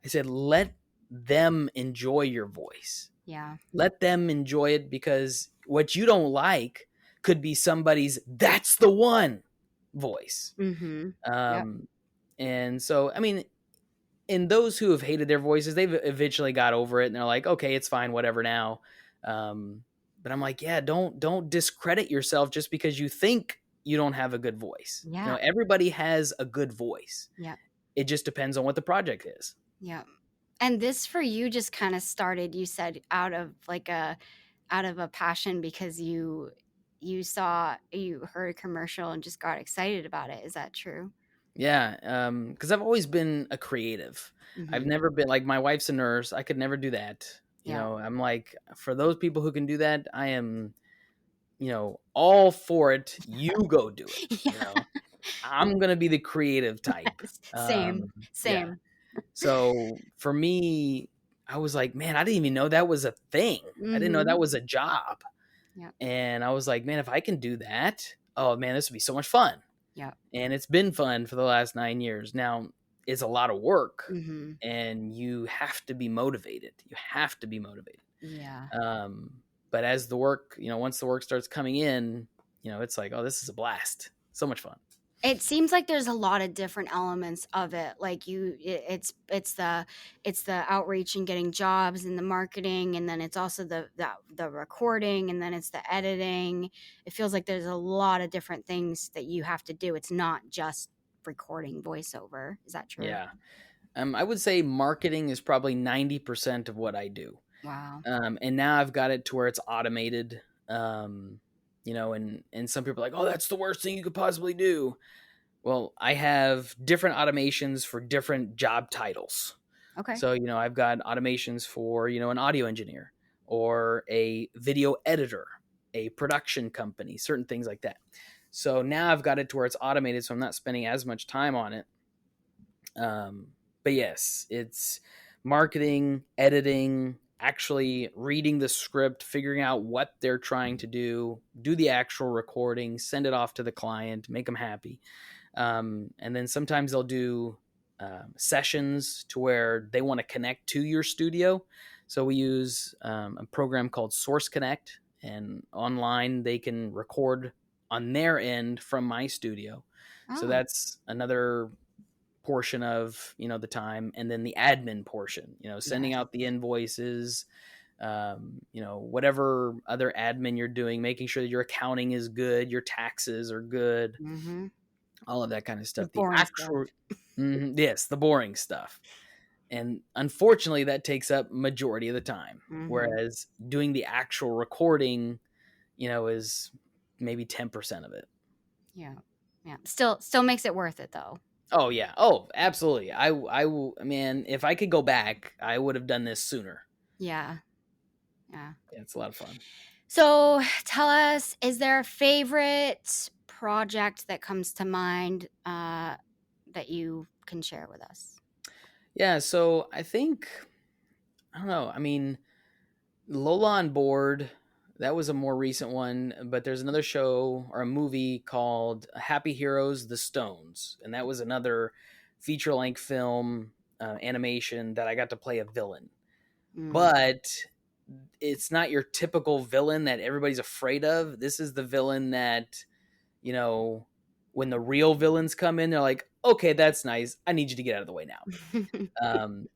I said, let them enjoy your voice. Yeah. Let them enjoy it, because what you don't like could be somebody's "that's the one" voice. Mhm. Yep. Um, and so, I mean, and those who have hated their voices, they've eventually got over it, and they're like, okay, it's fine, whatever now. Um, but I'm like, yeah, don't discredit yourself just because you think you don't have a good voice. Yeah. Everybody has a good voice. Yep. It just depends on what the project is. Yep. And this for you just kind of started, you said, out of a passion because you heard a commercial and just got excited about it. Is that true? Yeah, because I've always been a creative. I've Mhm. never been like, my wife's a nurse. I could never do that. Yeah. I'm like, for those people who can do that, I am, all for it. You go do it. Yeah. I'm gonna be the creative type. Same. Yeah. Same. So for me, I was like, man, I didn't even know that was a thing. I didn't know that Mhm. was a job. Yep. And I was like, man, if I can do that, oh man, this would be so much fun. Yep. And it's been fun for the last 9 years. Now, it's a lot of work, Mhm. and you have to be motivated. You have to be motivated. Yeah. Um, but as the work, once the work starts coming in, it's like, oh, this is a blast. So much fun. It seems like there's a lot of different elements of it. Like it's the outreach and getting jobs and the marketing, and then it's also the recording, and then it's the editing. It feels like there's a lot of different things that you have to do. It's not just recording voiceover. Is that true? Yeah. I would say marketing is probably 90% of what I do. Wow. And now I've got it to where it's automated. And some people are like, oh, that's the worst thing you could possibly do. Well, I have different automations for different job titles. Okay. So, I've got automations for, an audio engineer or a video editor, a production company, certain things like that. So now I've got it to where it's automated, so I'm not spending as much time on it. But yes, it's marketing, editing, actually reading the script, figuring out what they're trying to do the actual recording, send it off to the client, make them happy. And then sometimes they'll do sessions to where they want to connect to your studio. So we use a program called Source Connect, and online they can record on their end from my studio. So Oh. that's another portion of the time. And then the admin portion, sending Yes. out the invoices, whatever other admin you're doing, making sure that your accounting is good, your taxes are good, Mhm. all of that kind of The stuff. The boring stuff. actual, yes, the boring stuff. And unfortunately, that takes up majority of the time. Mhm. Whereas doing the actual recording, is maybe 10% of it. Yeah. Yeah. Still makes it worth it though. Oh yeah. Oh, absolutely. I will. Man, if I could go back, I would have done this sooner. Yeah. Yeah. Yeah, it's a lot of fun. So tell us, is there a favorite project that comes to mind that you can share with us? Yeah. So I think, I don't know. I mean, Lola on Board, that was a more recent one, but there's another show or a movie called Happy Heroes: The Stones, and that was another feature length film animation that I got to play a villain. Mm. But it's not your typical villain that everybody's afraid of. This is the villain that, you know, when the real villains come in, they're like, okay, that's nice. I need you to get out of the way now.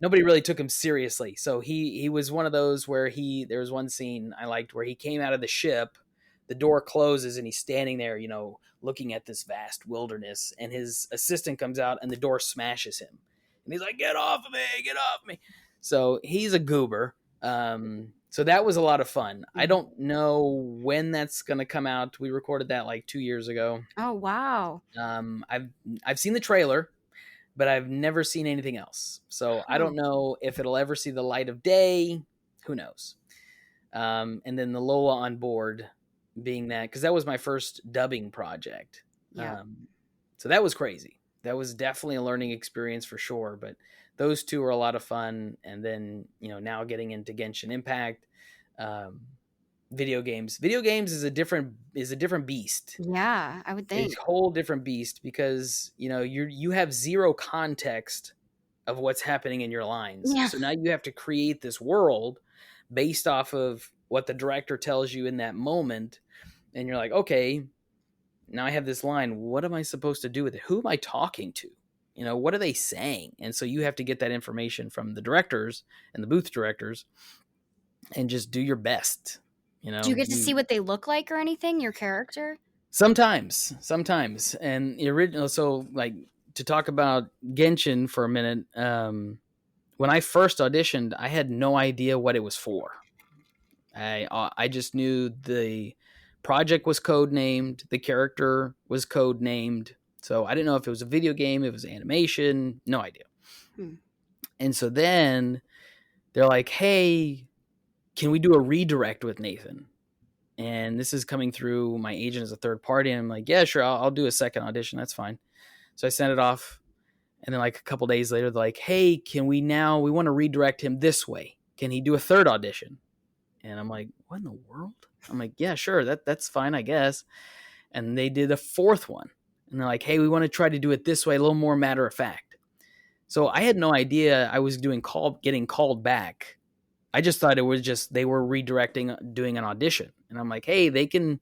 Nobody really took him seriously. So he was one of those where there was one scene I liked where he came out of the ship, the door closes and he's standing there, looking at this vast wilderness, and his assistant comes out and the door smashes him. And he's like, get off of me, get off me. So he's a goober. So that was a lot of fun. I don't know when that's going to come out. We recorded that like 2 years ago. Oh, wow. I've seen the trailer, but I've never seen anything else. So I Huh. don't know if it'll ever see the light of day. Who knows? And then the Lola on Board being that, because that was my first dubbing project. Yeah. So that was crazy. That was definitely a learning experience for sure. But those two are a lot of fun. And then, now getting into Genshin Impact, video games. Video games is a different beast. Yeah, I would It's think. a whole different beast because you have zero context of what's happening in your lines. Yeah. So now you have to create this world, based off of what the director tells you in that moment. And you're like, okay, now I have this line. What am I supposed to do with it? Who am I talking to? What are they saying? And so you have to get that information from the directors and the booth directors and just do your best. Do you get to You see what they look like or anything, your character? sometimes. And the original, so like to talk about Genshin for a minute, when I first auditioned, I had no idea what it was for. I just knew the project was code named, the character was code named. So I didn't know if it was a video game, if it was animation, no idea. Hmm. And so then they're like, "Hey, can we do a redirect with Nathan?" And this is coming through my agent as a third party. And I'm like, "Yeah, sure, I'll do a second audition. That's fine." So I sent it off, and then like a couple days later, they're like, "Hey, we want to redirect him this way. Can he do a third audition?" And I'm like, "What in the world?" I'm like, "Yeah, sure, that's fine, I guess." And they did a fourth one, and they're like, "Hey, we want to try to do it this way, a little more matter of fact." So I had no idea I was getting called back. I just thought it was just they were redirecting, doing an audition, and I'm like, "Hey, they can,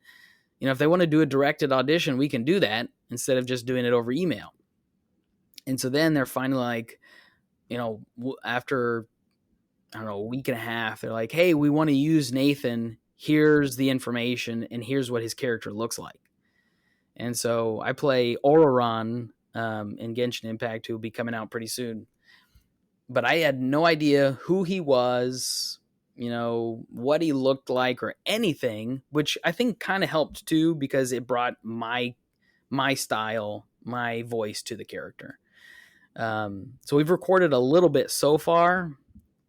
if they want to do a directed audition, we can do that instead of just doing it over email." And so then they're finally like, after I don't know, a week and a half, they're like, "Hey, we want to use Nathan. Here's the information, and here's what his character looks like." And so I play Auroron in Genshin Impact, who will be coming out pretty soon. But I had no idea who he was, what he looked like or anything, which I think kind of helped too because it brought my style, my voice to the character. So we've recorded a little bit so far,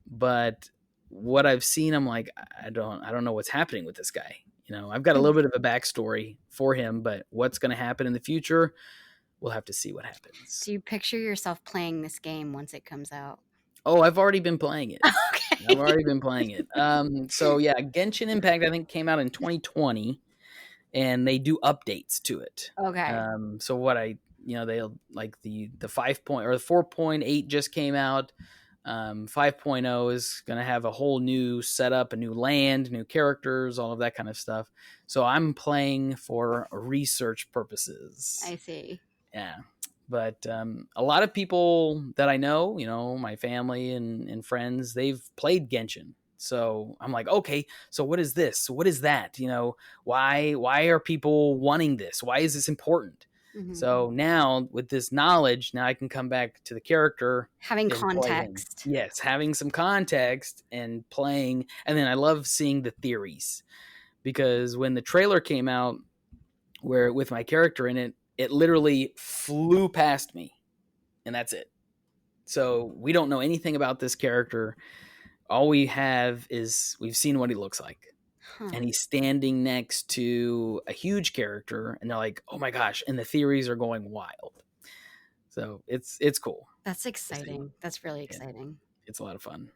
but what I've seen, I'm like, I don't know what's happening with this guy. I've got a little bit of a backstory for him, but what's going to happen in the future, we'll have to see what happens. Do you picture yourself playing this game once it comes out? Oh, I've already been playing it. Okay. I've already been playing it. So yeah, Genshin Impact I think came out in 2020, and they do updates to it. Okay. So what they'll like the 5 point or the 4.8 just came out. 5.0 is going to have a whole new setup, a new land, new characters, all of that kind of stuff. So I'm playing for research purposes. I see. Yeah. But a lot of people that I know, my family and friends, they've played Genshin. So I'm like, okay, so what is this? What is that? Why are people wanting this? Why is this important? Mm-hmm. So now with this knowledge, now I can come back to the character. Having and play him. context. Yes, having some context and playing. And then I love seeing the theories. Because when the trailer came out where with my character in it, it literally flew past me. And that's it. So we don't know anything about this character. All we have is we've seen what he looks like. Huh. And he's standing next to a huge character, and they're like, "Oh my gosh!" And the theories are going wild. So it's cool. That's exciting. That's really exciting. Yeah, it's a lot of fun.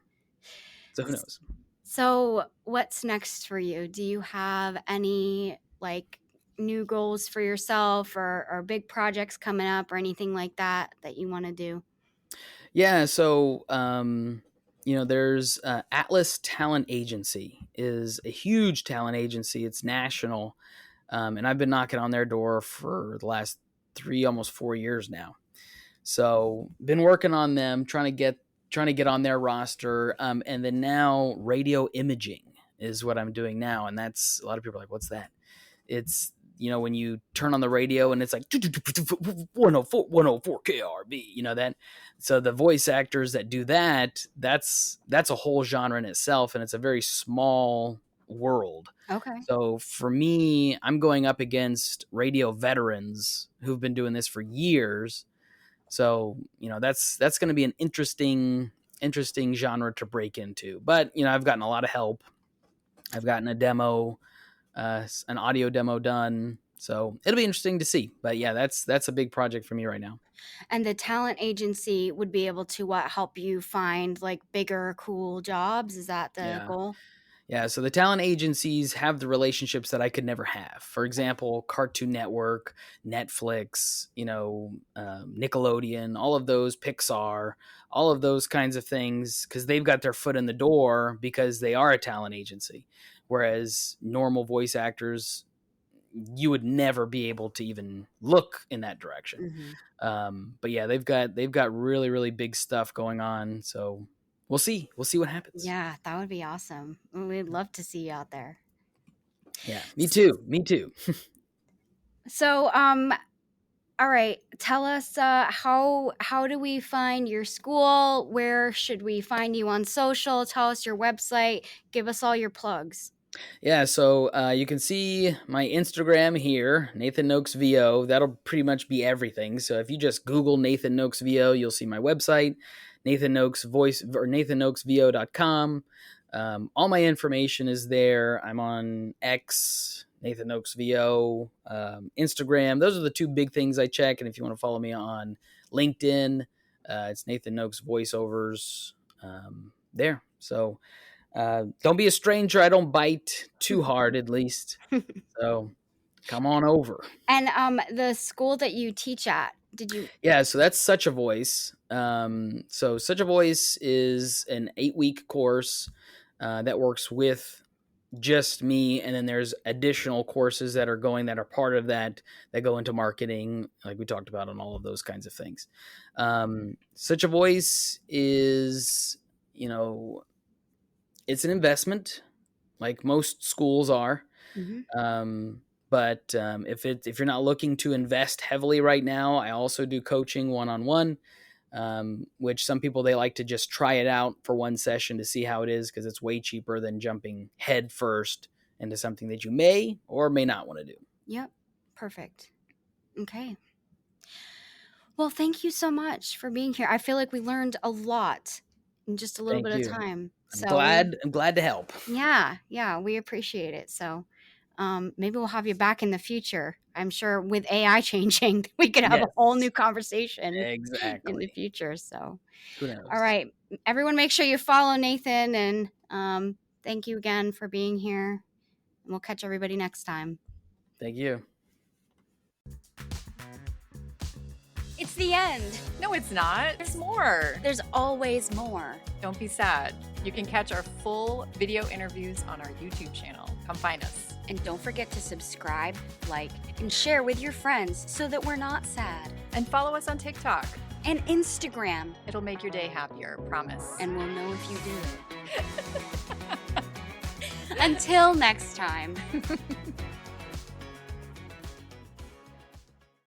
So who knows? So what's next for you? Do you have any like new goals for yourself or big projects coming up or anything like that you want to do? Yeah. So there's Atlas Talent Agency is a huge talent agency. It's national, and I've been knocking on their door for the last almost 4 years now. So been working on them, trying to get on their roster, and then now radio imaging is what I'm doing now, and that's a lot of people are like, "What's that?" It's when you turn on the radio and it's like 104 KRB, that. So the voice actors that do that's a whole genre in itself, and it's a very small world. Okay. So for me, I'm going up against radio veterans who've been doing this for years. So that's going to be an interesting genre to break into. But I've gotten a lot of help. I've gotten a demo. An audio demo done, so it'll be interesting to see. But yeah, that's a big project for me right now. And the talent agency would be able to help you find like bigger cool jobs? Is that the goal? Yeah, so the talent agencies have the relationships that I could never have. For example, Cartoon Network, Netflix, Nickelodeon, all of those, Pixar, all of those kinds of things, because they've got their foot in the door because they are a talent agency. Whereas normal voice actors, you would never be able to even look in that direction. Mhm. But yeah, they've got really really big stuff going on. So we'll see what happens. Yeah, that would be awesome. We'd love to see you out there. Yeah, me too. Me too. So, all right, tell us how do we find your school? Where should we find you on social? Tell us your website. Give us all your plugs. Yeah, so you can see my Instagram here, Nathan Nokes VO. That'll pretty much be everything. So if you just Google Nathan Nokes VO, you'll see my website, Nathan Nokes Voice or NathanNokesVO.com. All my information is there. I'm on X, Nathan Nokes VO, Instagram. Those are the two big things I check. And if you want to follow me on LinkedIn, it's Nathan Nokes Voiceovers there. So don't be a stranger. I don't bite too hard, at least. So come on over. And the school that you teach at, did you? Yeah, so that's Such a Voice. So Such a Voice is an 8-week course that works with just me, and then there's additional courses that are part of that go into marketing, like we talked about, on all of those kinds of things. Such a Voice is, it's an investment, like most schools are. Mhm. But if you're not looking to invest heavily right now, I also do coaching one-on-one, which some people, they like to just try it out for one session to see how it is, because it's way cheaper than jumping head first into something that you may or may not want to do. Yep. Perfect. Okay. Well, thank you so much for being here. I feel like we learned a lot in just a little Thank bit of you. time. I'm So glad to help. yeah, we appreciate it. So maybe we'll have you back in the future. I'm sure with AI changing, we could have a whole Yes, new conversation in the exactly. future. So, Who all knows? right, everyone, make sure you follow Nathan, and thank you again for being here. And we'll catch everybody next time. Thank you. It's the end. No, it's not. There's more. There's always more. Don't be sad. You can catch our full video interviews on our YouTube channel. Come find us. And don't forget to subscribe, like, and share with your friends so that we're not sad. And follow us on TikTok. And Instagram. It'll make your day happier, promise. And we'll know if you do. Until next time.